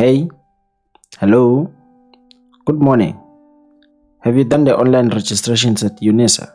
Hey, hello, good morning. Have you done the online registrations at UNISA?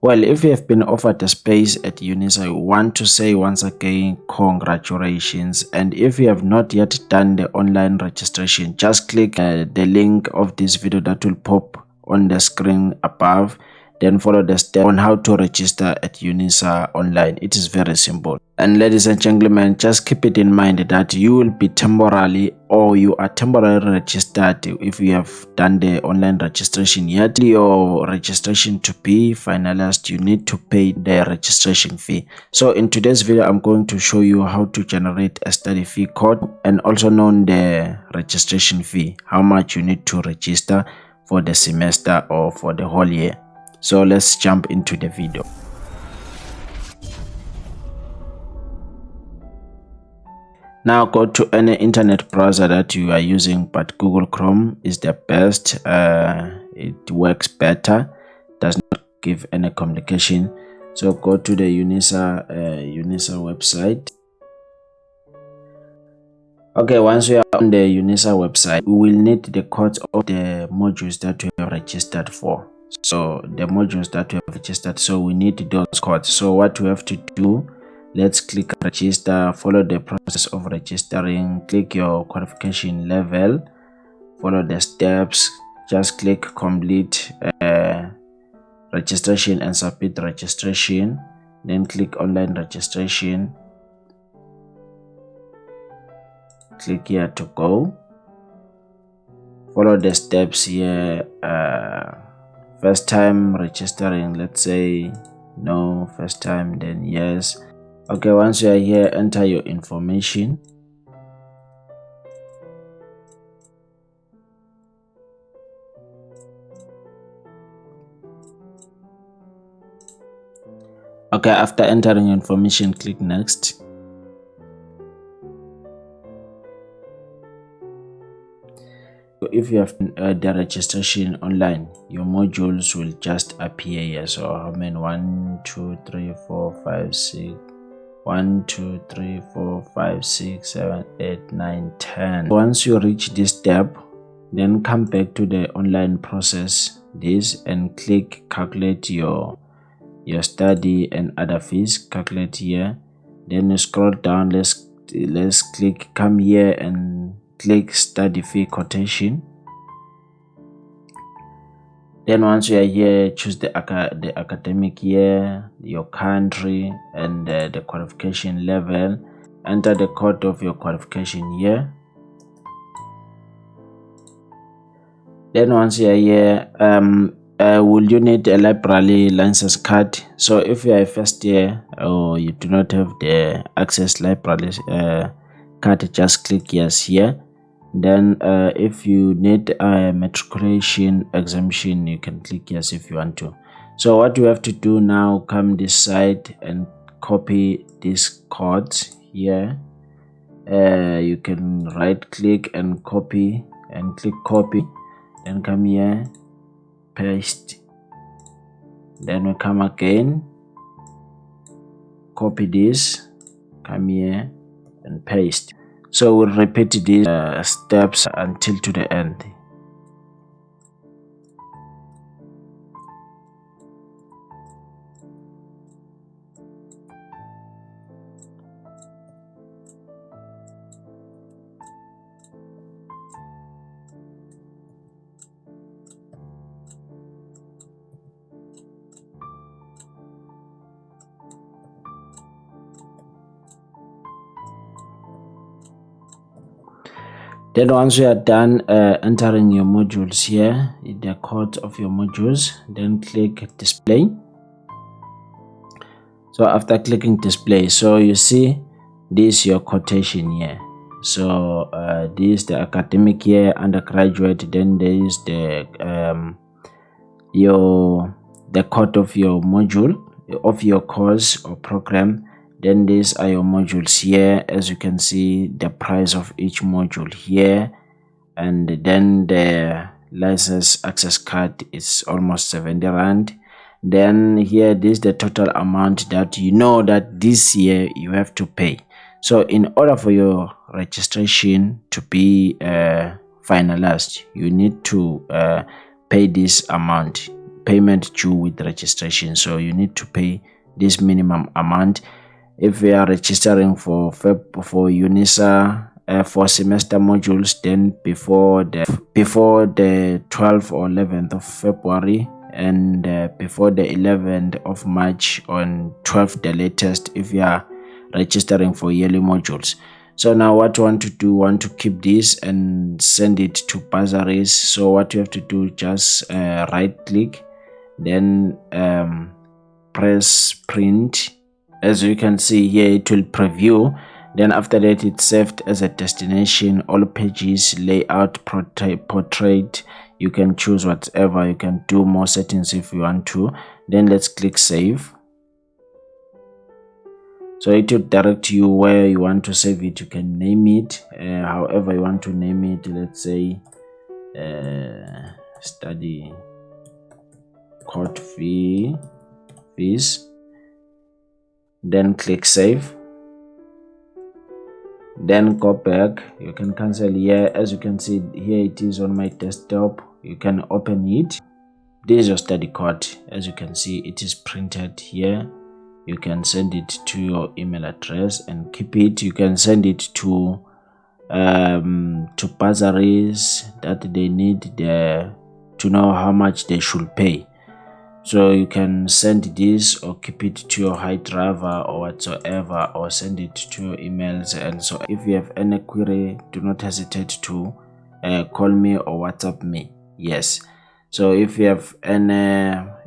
Well, if you have been offered a space at UNISA, I want to say once again, congratulations. And if you have not yet done the online registration, just click the link of this video that will pop on the screen above. Then follow the step on how to register at UNISA online. It is very simple. And ladies and gentlemen, just keep it in mind that you will be temporarily or you are temporarily registered if you have done the online registration yet. Your registration to be finalized, you need to pay the registration fee. So in today's video, I'm going to show you how to generate a study fee code and also known the registration fee, how much you need to register for the semester or for the whole year. So let's jump into the video. Now go to any internet browser that you are using, but Google Chrome is the best. It works better, does not give any complication. So go to the UNISA website. Okay, once we are on the UNISA website, we will need the codes of the modules that we have registered for. So the modules that we have registered, so we need those codes. So what we have to do, let's click register, follow the process of registering, click your qualification level, follow the steps, just click complete registration and submit registration, then click online registration, click here to go, follow the steps here. First time registering, let's say no, first time, then yes. Okay, once you are here, enter your information. Okay, after entering information, click next. If you have the registration online, your modules will just appear here. So how many? 1 2 3 4 5 6 1 2 3 4 5 6 7 8 9 10. Once you reach this step, then come back to the online process this and click calculate your study and other fees. Calculate here, then you scroll down. Let's click, come here and click study fee quotation. Then once you are here, choose the academic year, your country, and the qualification level. Enter the code of your qualification year. Then once you are here, will you need a library license card? So if you are a first year or you do not have the access library card, just click yes here. Then if you need a matriculation exemption, you can click yes if you want to. So what you have to do now, come this side and copy this code here. You can right click and copy and click copy, then come here, paste, then we come again, copy this, come here and paste. So we'll repeat these steps until to the end. Then once you are done entering your modules here, the code of your modules, then click display. So after clicking display, so you see this is your quotation here. So this is the academic year, undergraduate. Then there is the code of your module of your course or program. Then these are your modules here. As you can see, the price of each module here, and then the license access card is almost 70 rand. Then here, this is the total amount that you know that this year you have to pay. So in order for your registration to be finalized, you need to pay this amount, payment due with registration. So you need to pay this minimum amount. If we are registering for UNISA for semester modules, then before the 12th or 11th of February, and before the 11th of March, on 12th the latest, if you are registering for yearly modules. So now what you want to do, want to keep this and send it to bursaries. So what you have to do, just right click, then press print. As you can see here, it will preview. Then after that, it's saved as a destination, all pages, layout, portrait. You can choose whatever. You can do more settings if you want to. Then let's click save. So it will direct you where you want to save it. You can name it however you want to name it. Let's say study court fees. Then click save. Then go back. You can cancel here. As you can see here, it is on my desktop. You can open it. This is your study card. As you can see, it is printed here. You can send it to your email address and keep it. You can send it to bursaries that they need to know how much they should pay. So you can send this or keep it to your high driver or whatsoever, or send it to your emails. And so if you have any query, do not hesitate to call me or WhatsApp me. Yes. So if you have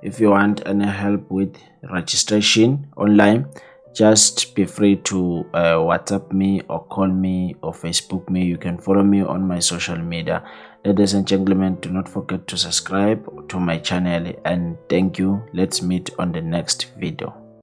if you want any help with registration online, just be free to WhatsApp me or call me or Facebook me. You can follow me on my social media. Ladies and gentlemen, do not forget to subscribe to my channel, and thank you. Let's meet on the next video.